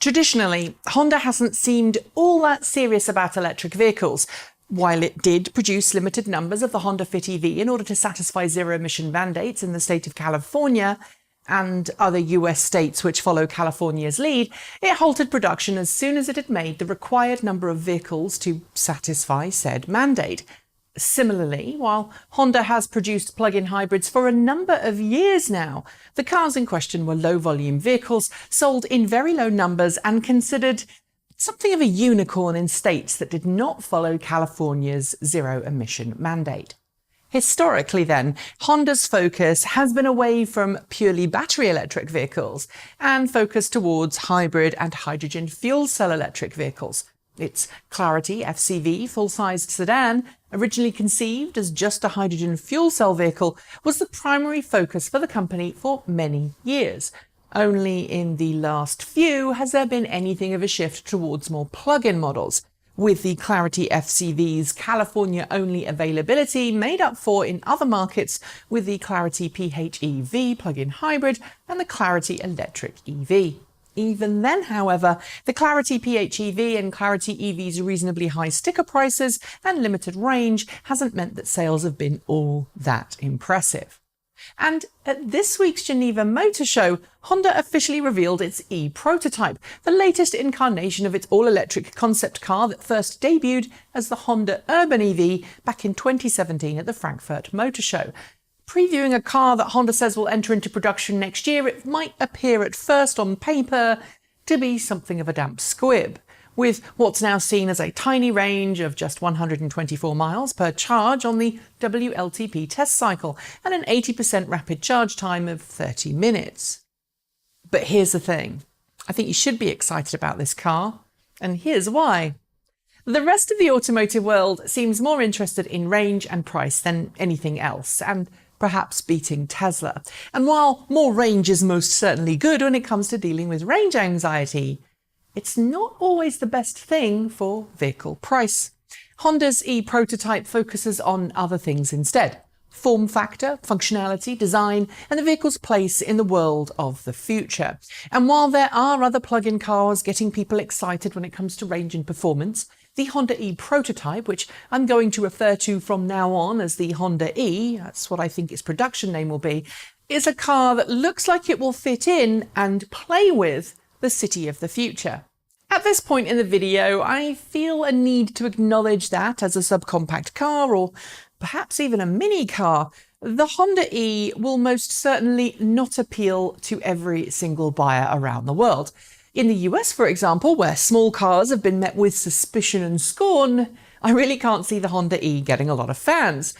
Traditionally, Honda hasn't seemed all that serious about electric vehicles. While it did produce limited numbers of the Honda Fit EV in order to satisfy zero-emission mandates in the state of California and other US states which follow California's lead, it halted production as soon as it had made the required number of vehicles to satisfy said mandate. Similarly, while Honda has produced plug-in hybrids for a number of years now, the cars in question were low-volume vehicles sold in very low numbers and considered something of a unicorn in states that did not follow California's zero-emission mandate. Historically then, Honda's focus has been away from purely battery electric vehicles and focused towards hybrid and hydrogen fuel cell electric vehicles. Its Clarity FCV full-sized sedan, originally conceived as just a hydrogen fuel cell vehicle, was the primary focus for the company for many years. Only in the last few has there been anything of a shift towards more plug-in models, with the Clarity FCV's California-only availability made up for in other markets with the Clarity PHEV plug-in hybrid and the Clarity electric EV. Even then, however, the Clarity PHEV and Clarity EV's reasonably high sticker prices and limited range hasn't meant that sales have been all that impressive. And at this week's Geneva Motor Show, Honda officially revealed its e-prototype, the latest incarnation of its all-electric concept car that first debuted as the Honda Urban EV back in 2017 at the Frankfurt Motor Show. Previewing a car that Honda says will enter into production next year, it might appear at first on paper to be something of a damp squib, with what's now seen as a tiny range of just 124 miles per charge on the WLTP test cycle and an 80% rapid charge time of 30 minutes. But here's the thing. I think you should be excited about this car, and here's why. The rest of the automotive world seems more interested in range and price than anything else, and perhaps beating Tesla. And while more range is most certainly good when it comes to dealing with range anxiety, it's not always the best thing for vehicle price. Honda's e-prototype focuses on other things instead: form factor, functionality, design, and the vehicle's place in the world of the future. And while there are other plug-in cars getting people excited when it comes to range and performance, the Honda e-prototype, which I'm going to refer to from now on as the Honda E, that's what I think its production name will be, is a car that looks like it will fit in and play with the city of the future. At this point in the video, I feel a need to acknowledge that as a subcompact car, or perhaps even a mini car, the Honda E will most certainly not appeal to every single buyer around the world. In the US, for example, where small cars have been met with suspicion and scorn, I really can't see the Honda E getting a lot of fans.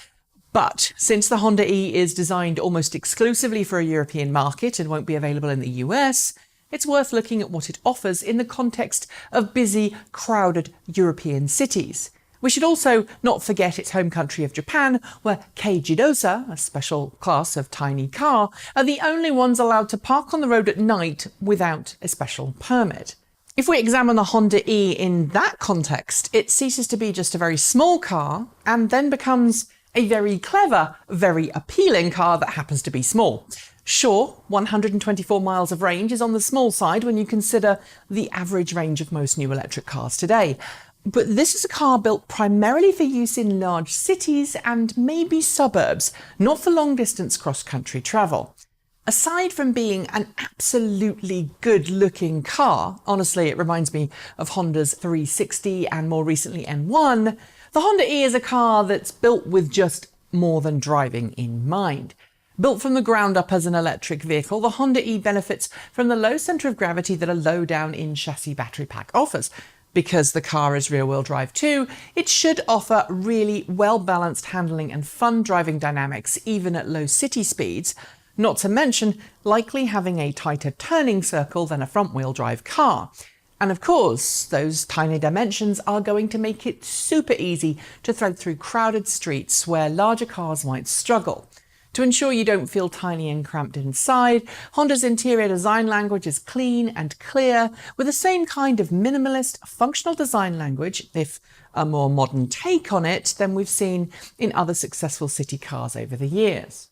But since the Honda E is designed almost exclusively for a European market and won't be available in the US, it's worth looking at what it offers in the context of busy, crowded European cities. We should also not forget its home country of Japan, where Kei-Jidosa, a special class of tiny car, are the only ones allowed to park on the road at night without a special permit. If we examine the Honda E in that context, it ceases to be just a very small car and then becomes a very clever, very appealing car that happens to be small. Sure, 124 miles of range is on the small side when you consider the average range of most new electric cars today. But this is a car built primarily for use in large cities and maybe suburbs, not for long-distance cross-country travel. Aside from being an absolutely good-looking car, honestly, it reminds me of Honda's 360 and more recently N1, the Honda E is a car that's built with just more than driving in mind. Built from the ground up as an electric vehicle, the Honda E benefits from the low centre of gravity that a low-down in-chassis battery pack offers. Because the car is rear-wheel drive too, it should offer really well-balanced handling and fun driving dynamics even at low city speeds, not to mention likely having a tighter turning circle than a front-wheel drive car. And of course, those tiny dimensions are going to make it super easy to thread through crowded streets where larger cars might struggle. To ensure you don't feel tiny and cramped inside, Honda's interior design language is clean and clear, with the same kind of minimalist, functional design language, if a more modern take on it, than we've seen in other successful city cars over the years.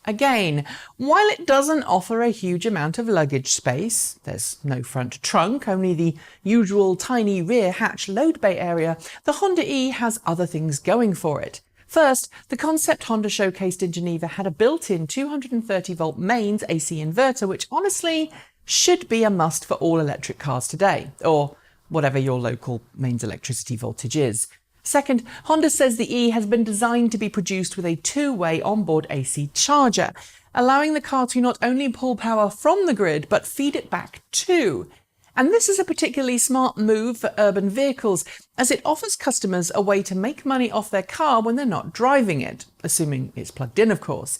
Again, while it doesn't offer a huge amount of luggage space, there's no front trunk, only the usual tiny rear hatch load bay area, the Honda E has other things going for it. First, the concept Honda showcased in Geneva had a built-in 230-volt mains AC inverter, which honestly should be a must for all electric cars today, or whatever your local mains electricity voltage is. Second, Honda says the E has been designed to be produced with a two-way onboard AC charger, allowing the car to not only pull power from the grid, but feed it back too. And this is a particularly smart move for urban vehicles, as it offers customers a way to make money off their car when they're not driving it, assuming it's plugged in, of course.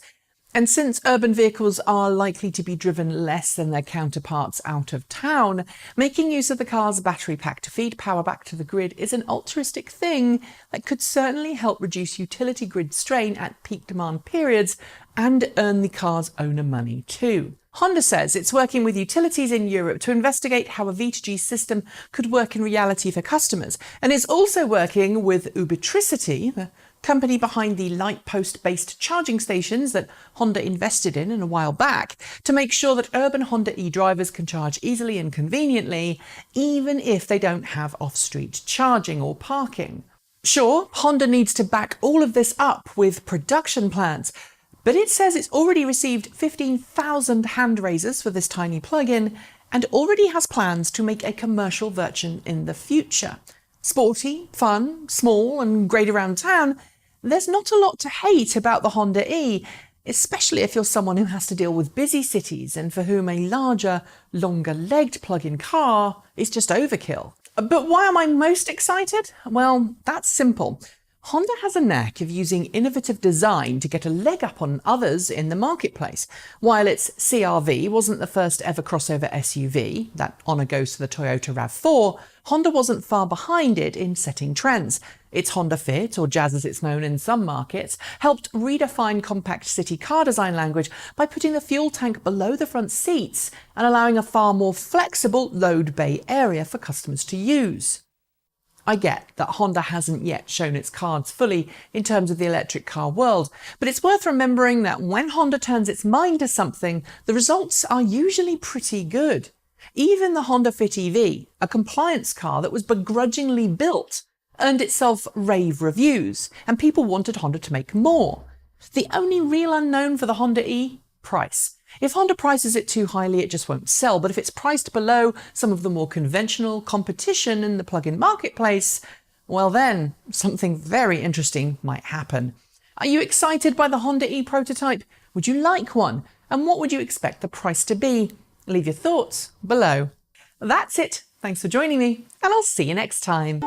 And since urban vehicles are likely to be driven less than their counterparts out of town, making use of the car's battery pack to feed power back to the grid is an altruistic thing that could certainly help reduce utility grid strain at peak demand periods and earn the car's owner money too. Honda says it's working with utilities in Europe to investigate how a V2G system could work in reality for customers, and is also working with Ubitricity, the company behind the light post-based charging stations that Honda invested in a while back, to make sure that urban Honda E drivers can charge easily and conveniently, even if they don't have off-street charging or parking. Sure, Honda needs to back all of this up with production plans, but it says it's already received 15,000 hand raisers for this tiny plug-in and already has plans to make a commercial version in the future. Sporty, fun, small and great around town, there's not a lot to hate about the Honda E, especially if you're someone who has to deal with busy cities and for whom a larger, longer-legged plug-in car is just overkill. But why am I most excited? Well, that's simple. Honda has a knack of using innovative design to get a leg up on others in the marketplace. While its CR-V wasn't the first ever crossover SUV, that honour goes to the Toyota RAV4, Honda wasn't far behind it in setting trends. Its Honda Fit, or Jazz as it's known in some markets, helped redefine compact city car design language by putting the fuel tank below the front seats and allowing a far more flexible load bay area for customers to use. I get that Honda hasn't yet shown its cards fully in terms of the electric car world, but it's worth remembering that when Honda turns its mind to something, the results are usually pretty good. Even the Honda Fit EV, a compliance car that was begrudgingly built, earned itself rave reviews, and people wanted Honda to make more. The only real unknown for the Honda E? Price. If Honda prices it too highly, it just won't sell, but if it's priced below some of the more conventional competition in the plug-in marketplace, well then, something very interesting might happen. Are you excited by the Honda E prototype? Would you like one? And what would you expect the price to be? Leave your thoughts below. That's it. Thanks for joining me, and I'll see you next time.